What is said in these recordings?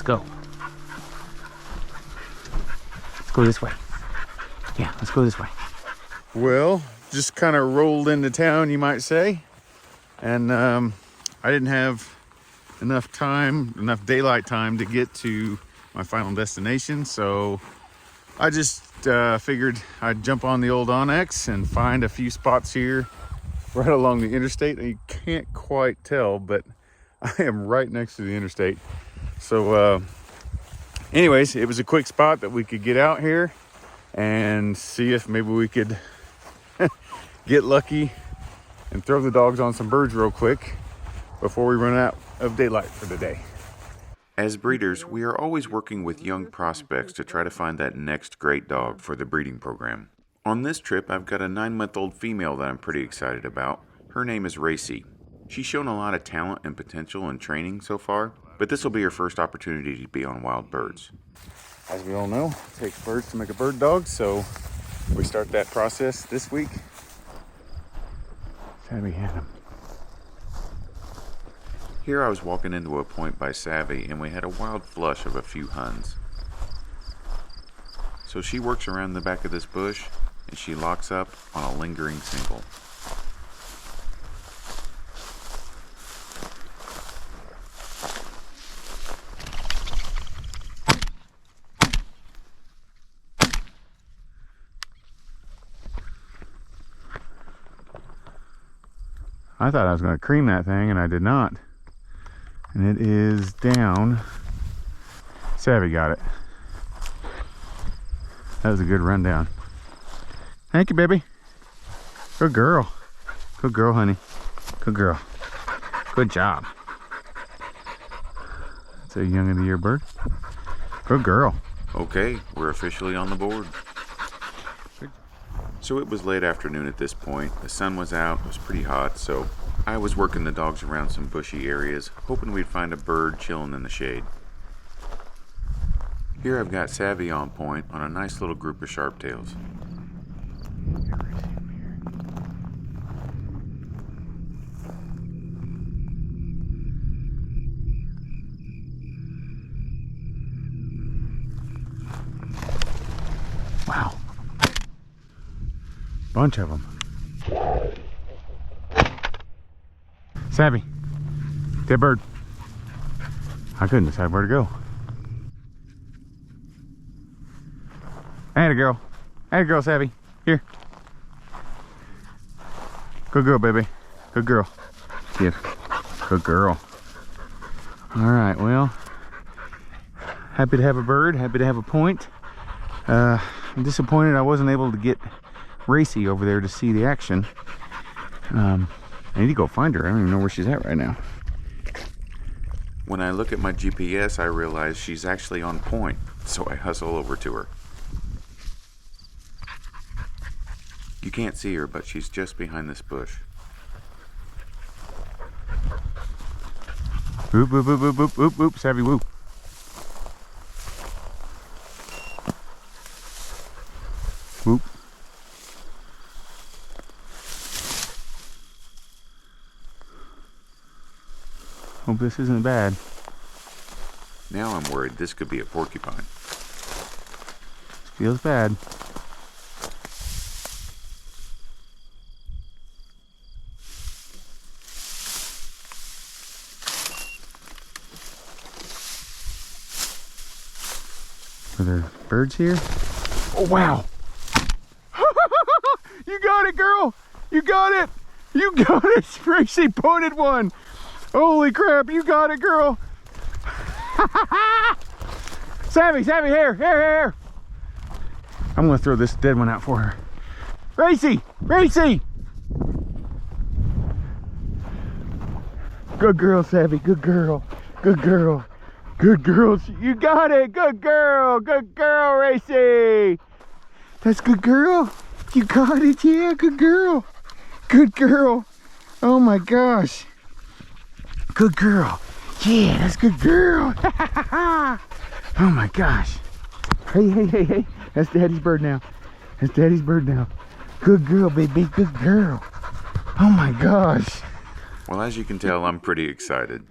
go. Let's go this way. Yeah, let's go this way. Well, just kind of rolled into town, you might say. And I didn't have enough daylight time to get to my final destination. So I just figured I'd jump on the old Onyx and find a few spots here right along the interstate. And you can't quite tell, but I am right next to the interstate. So anyways, it was a quick spot that we could get out here and see if maybe we could get lucky and throw the dogs on some birds real quick before we run out of daylight for the day. As breeders, we are always working with young prospects to try to find that next great dog for the breeding program. On this trip, I've got a 9-month-old female that I'm pretty excited about. Her name is Racy. She's shown a lot of talent and potential in training so far, but this will be her first opportunity to be on wild birds. As we all know, it takes birds to make a bird dog, so we start that process this week. Savvy had him. Here I was walking into a point by Savvy, and we had a wild flush of a few Huns. So she works around the back of this bush, and she locks up on a lingering single. I thought I was going to cream that thing, and I did not. And it is down. Savvy got it. That was a good rundown. Thank you, baby. Good girl. Good girl, honey. Good girl. Good job. That's a young of the year bird. Good girl. Okay, we're officially on the board. So it was late afternoon at this point. The sun was out, it was pretty hot, so I was working the dogs around some bushy areas, hoping we'd find a bird chilling in the shade. Here I've got Savvy on point on a nice little group of Sharptails. Wow. Bunch of them. Savvy, dead bird. I couldn't decide where to go. Atta girl. Atta girl, Savvy. Here. Good girl, baby. Good girl. Yes. Good girl. All right, well, happy to have a bird. Happy to have a point. I'm disappointed I wasn't able to get Racy over there to see the action. I need to go find her. I don't even know where she's at right now. When I look at my GPS, I realize she's actually on point, so I hustle over to her. You can't see her, but she's just behind this bush. Whoop, whoop, whoop, whoop, whoop, whoop, whoop, Savvy, whoop. Whoop. Hope this isn't bad. Now I'm worried this could be a porcupine. Feels bad. Are there birds here? Oh, wow. You got it, girl. You got it. You got it. Racy pointed one. Holy crap, you got it, girl. Savvy, here. I'm gonna throw this dead one out for her. Racy. Good girl, Savvy, good girl. You got it, good girl, Racy. That's good girl. You got it, yeah, good girl. Oh my gosh. Good girl. Yeah, that's good girl. Oh my gosh. Hey. That's Daddy's bird now. Good girl, baby. Good girl. Oh my gosh. Well, as you can tell, I'm pretty excited.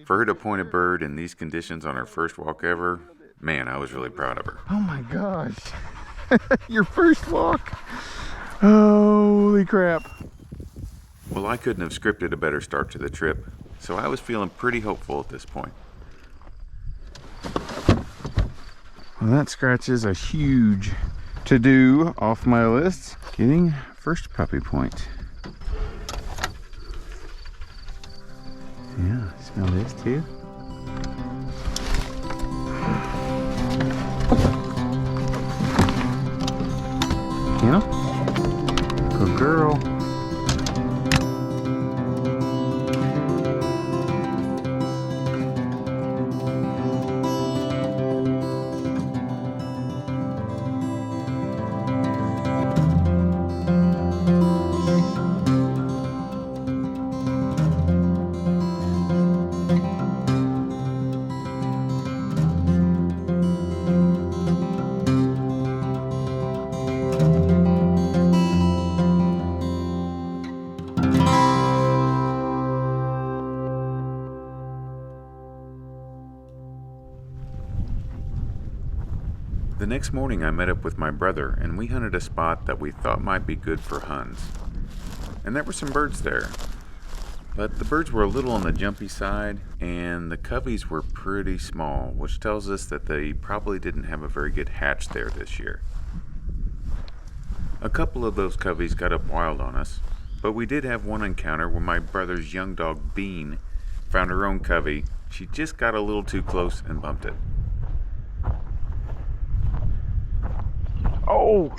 For her to point a bird in these conditions on her first walk ever, man, I was really proud of her. Oh my gosh. Your first walk. Holy crap. Well, I couldn't have scripted a better start to the trip, so I was feeling pretty hopeful at this point. Well, that scratches a huge to-do off my list. Getting first puppy point. Yeah, smell this too. Yeah, good girl. The next morning I met up with my brother and we hunted a spot that we thought might be good for Huns. And there were some birds there. But the birds were a little on the jumpy side and the coveys were pretty small, which tells us that they probably didn't have a very good hatch there this year. A couple of those coveys got up wild on us, but we did have one encounter where my brother's young dog Bean found her own covey. She just got a little too close and bumped it. Oh!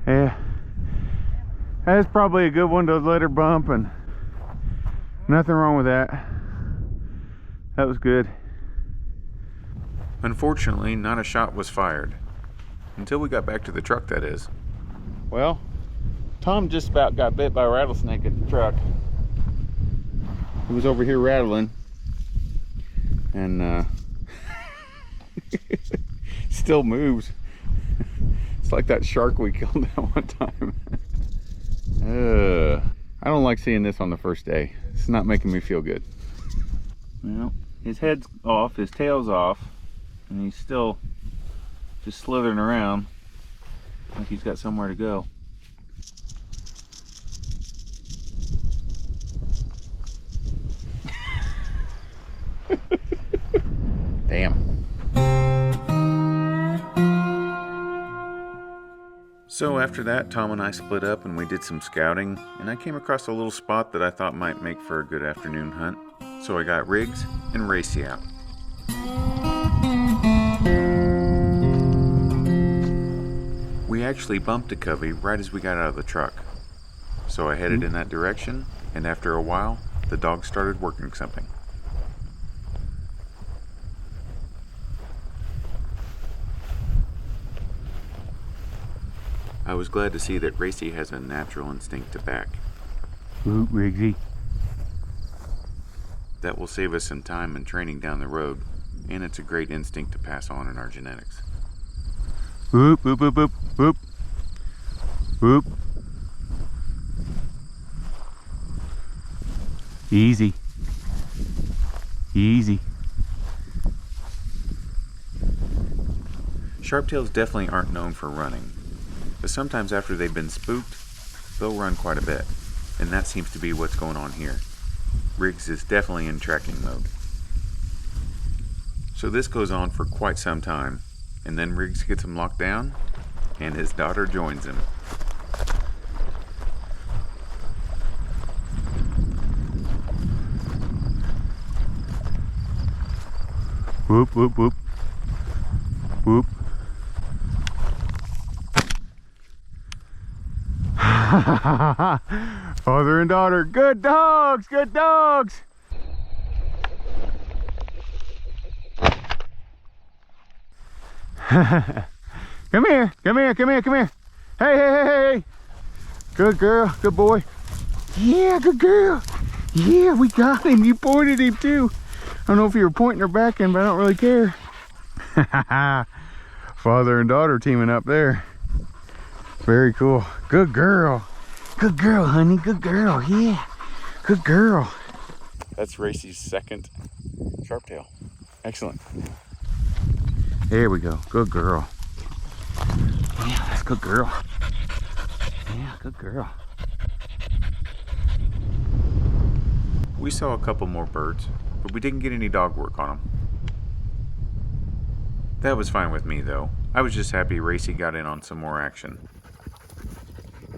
Yeah. That's probably a good one to let her bump, and nothing wrong with that. That was good. Unfortunately, not a shot was fired. Until we got back to the truck, that is. Well, Tom just about got bit by a rattlesnake at the truck. He was over here rattling, and still moves. It's like that shark we killed that one time. I don't like seeing this on the first day. It's not making me feel good. Well, his head's off, his tail's off, and he's still just slithering around like he's got somewhere to go. Damn. So after that, Tom and I split up and we did some scouting, and I came across a little spot that I thought might make for a good afternoon hunt. So I got Riggs and Racy out. We actually bumped a covey right as we got out of the truck. So I headed in that direction, and after a while, the dog started working something. I was glad to see that Racy has a natural instinct to back. Ooh, Riggsy. That will save us some time and training down the road, and it's a great instinct to pass on in our genetics. Whoop, whoop, whoop, whoop, whoop. Whoop. Easy. Easy. Sharptails definitely aren't known for running, but sometimes after they've been spooked, they'll run quite a bit, and that seems to be what's going on here. Riggs is definitely in tracking mode. So this goes on for quite some time, and then Riggs gets him locked down, and his daughter joins him. Whoop, whoop, whoop. Whoop. Father and daughter, good dogs, good dogs. Come here, come here, come here, come here. Hey, hey, hey, hey. Good girl, good boy. Yeah, good girl. Yeah, we got him. You pointed him too. I don't know if you were pointing her back in, but I don't really care. Father and daughter teaming up there. Very cool. Good girl. Good girl, honey. Good girl. Yeah. Good girl. That's Racy's second sharptail. Excellent. There we go. Good girl. Yeah, that's good girl. Yeah, good girl. We saw a couple more birds, but we didn't get any dog work on them. That was fine with me though. I was just happy Racy got in on some more action.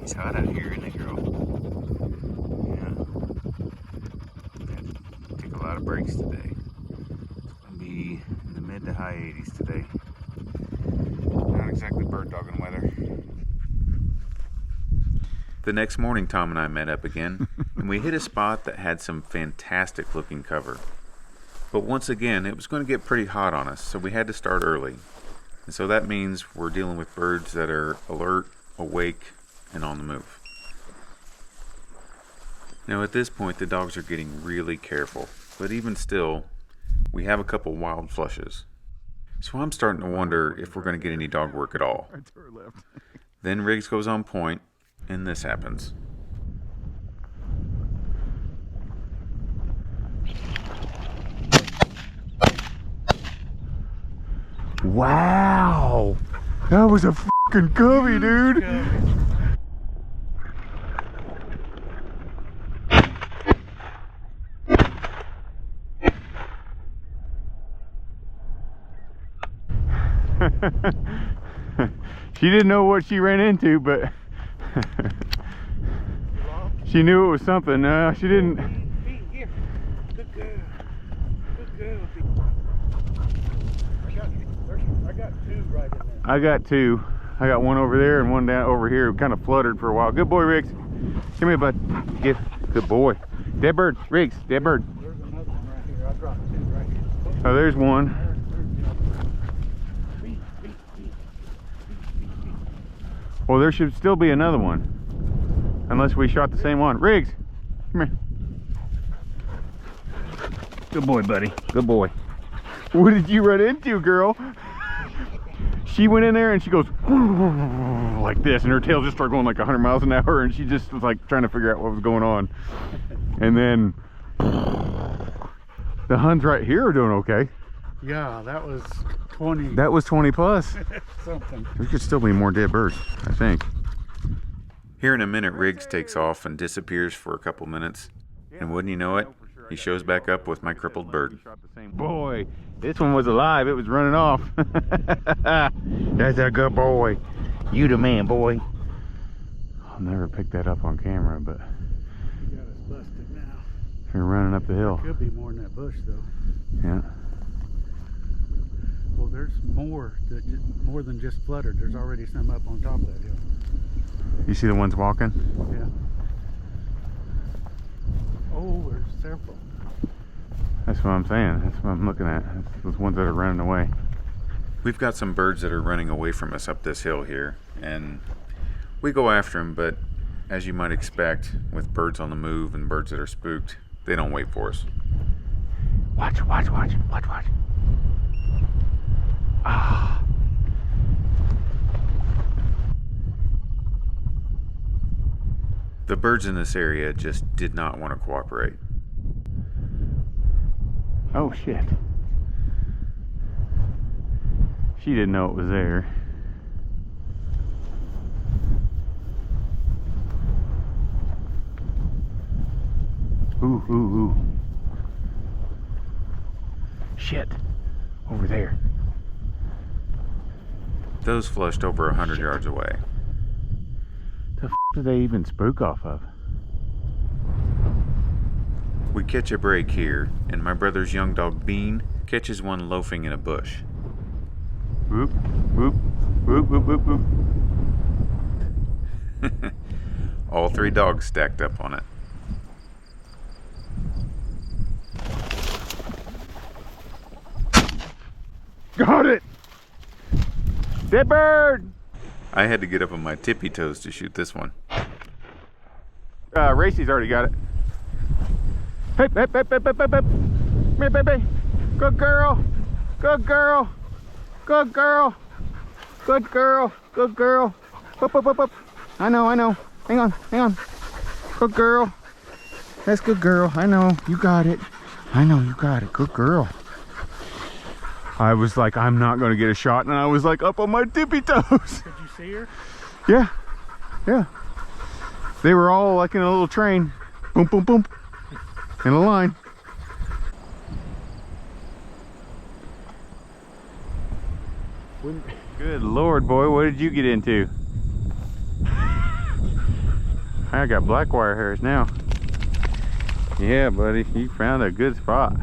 It's hot out here, isn't it, girl? Yeah. Take a lot of breaks today. It's gonna be in the mid to high 80s today. Not exactly bird dogging weather. The next morning, Tom and I met up again, and we hit a spot that had some fantastic looking cover. But once again, it was going to get pretty hot on us, so we had to start early. And so that means we're dealing with birds that are alert, awake, and on the move. Now at this point, the dogs are getting really careful, but even still, we have a couple wild flushes. So I'm starting to wonder if we're going to get any dog work at all. Then Riggs goes on point, and this happens. Wow! That was a fucking covey, dude! She didn't know what she ran into, but she knew it was something. She didn't. Here. Good girl. Good girl. I got two right in there. I got two. I got one over there and one down over here. Kind of fluttered for a while. Good boy, Riggs. Come here, bud. Good boy. Dead bird, Riggs. Dead bird. There's another one right here. I dropped two right here. Oh, there's one. Well, there should still be another one. Unless we shot the same one. Riggs, come here. Good boy, buddy. Good boy. What did you run into, girl? She went in there and she goes like this, and her tail just started going like 100 miles an hour, and she just was like trying to figure out what was going on. And then the Huns right here are doing okay. Yeah, that was 20. That was 20 plus. Something. There could still be more dead birds, I think. Here in a minute, Riggs takes off and disappears for a couple minutes. And wouldn't you know it, he shows back up with my crippled bird. Boy, this one was alive. It was running off. That's a good boy. You the man, boy. I'll never pick that up on camera, but You got us busted now. you're running up the hill. Could be more in that bush though. Yeah. Well, there's more than just fluttered. There's already some up on top of that hill. You see the ones walking? Yeah. Oh, there's several. That's what I'm saying. That's what I'm looking at. That's those ones that are running away. We've got some birds that are running away from us up this hill here, and we go after them, but as you might expect, with birds on the move and birds that are spooked, they don't wait for us. Watch. Ah. The birds in this area just did not want to cooperate. Oh shit. She didn't know it was there. Ooh. Shit. Over there. Those flushed over 100 yards away. The f do they even spook off of? We catch a break here, and my brother's young dog Bean catches one loafing in a bush. Whoop, whoop, whoop, whoop, whoop, whoop. All three dogs stacked up on it. Got it! Dead bird! I had to get up on my tippy toes to shoot this one. Racy's already got it. Hey. Come here, baby. Good girl. Good girl. Good girl. Good girl. Good girl. Up, up, up, up. I know. Hang on. Good girl. That's good girl. I know. You got it. Good girl. I was like, I'm not going to get a shot. And I was like up on my tippy toes. Did you see her? Yeah. They were all like in a little train. Boom, boom, boom. In a line. Good Lord, boy, what did you get into? I got black wire hairs now. Yeah, buddy, you found a good spot.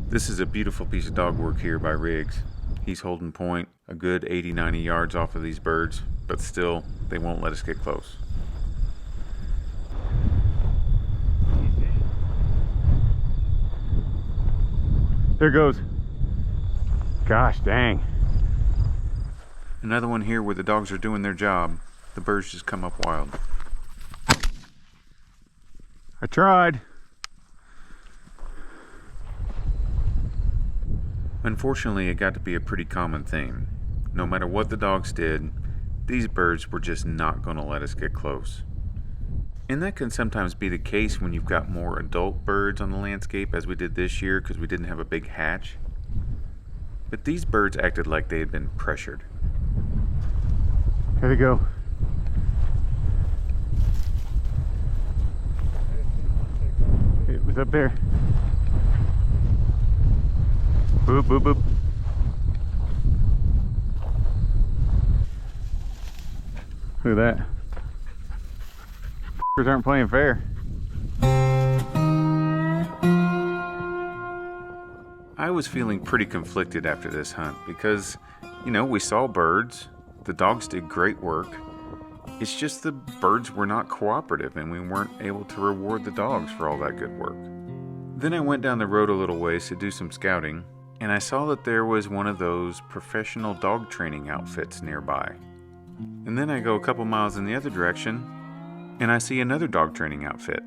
This is a beautiful piece of dog work here by Riggs. He's holding point a good 80-90 yards off of these birds, but still, they won't let us get close. There goes. Gosh dang. Another one here where the dogs are doing their job. The birds just come up wild. I tried. Unfortunately, it got to be a pretty common thing. No matter what the dogs did, these birds were just not going to let us get close. And that can sometimes be the case when you've got more adult birds on the landscape, as we did this year because we didn't have a big hatch. But these birds acted like they had been pressured. Here they go. It was up there. Boop, boop, boop. Look at that. Aren't playing fair. I was feeling pretty conflicted after this hunt because, we saw birds, the dogs did great work. It's just the birds were not cooperative and we weren't able to reward the dogs for all that good work. Then I went down the road a little ways to do some scouting, and I saw that there was one of those professional dog training outfits nearby. And then I go a couple miles in the other direction, and I see another dog training outfit.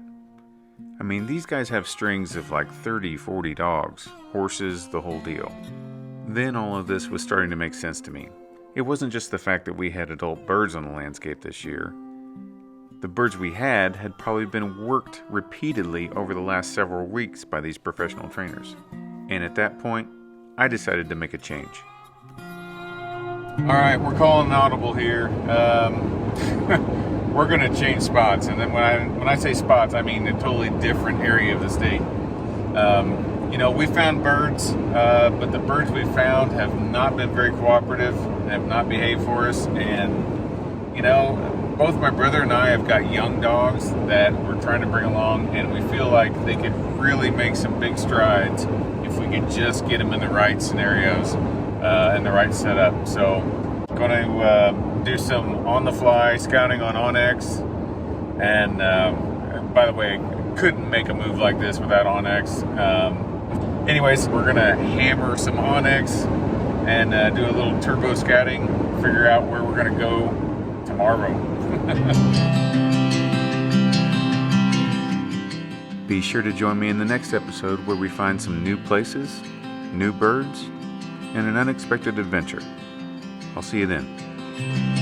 I mean, these guys have strings of like 30, 40 dogs, horses, the whole deal. Then all of this was starting to make sense to me. It wasn't just the fact that we had adult birds on the landscape this year. The birds we had probably been worked repeatedly over the last several weeks by these professional trainers. And at that point, I decided to make a change. All right, we're calling an audible here. We're going to change spots, and then when I say spots, I mean a totally different area of the state. We found birds, but the birds we found have not been very cooperative, have not behaved for us, and both my brother and I have got young dogs that we're trying to bring along, and we feel like they could really make some big strides if we could just get them in the right scenarios and the right setup. So going to do some on-the-fly scouting on Onyx, and by the way, couldn't make a move like this without Onyx. Anyways, we're gonna hammer some Onyx and do a little turbo scouting, figure out where we're gonna go tomorrow. Be sure to join me in the next episode where we find some new places, new birds, and an unexpected adventure. I'll see you then.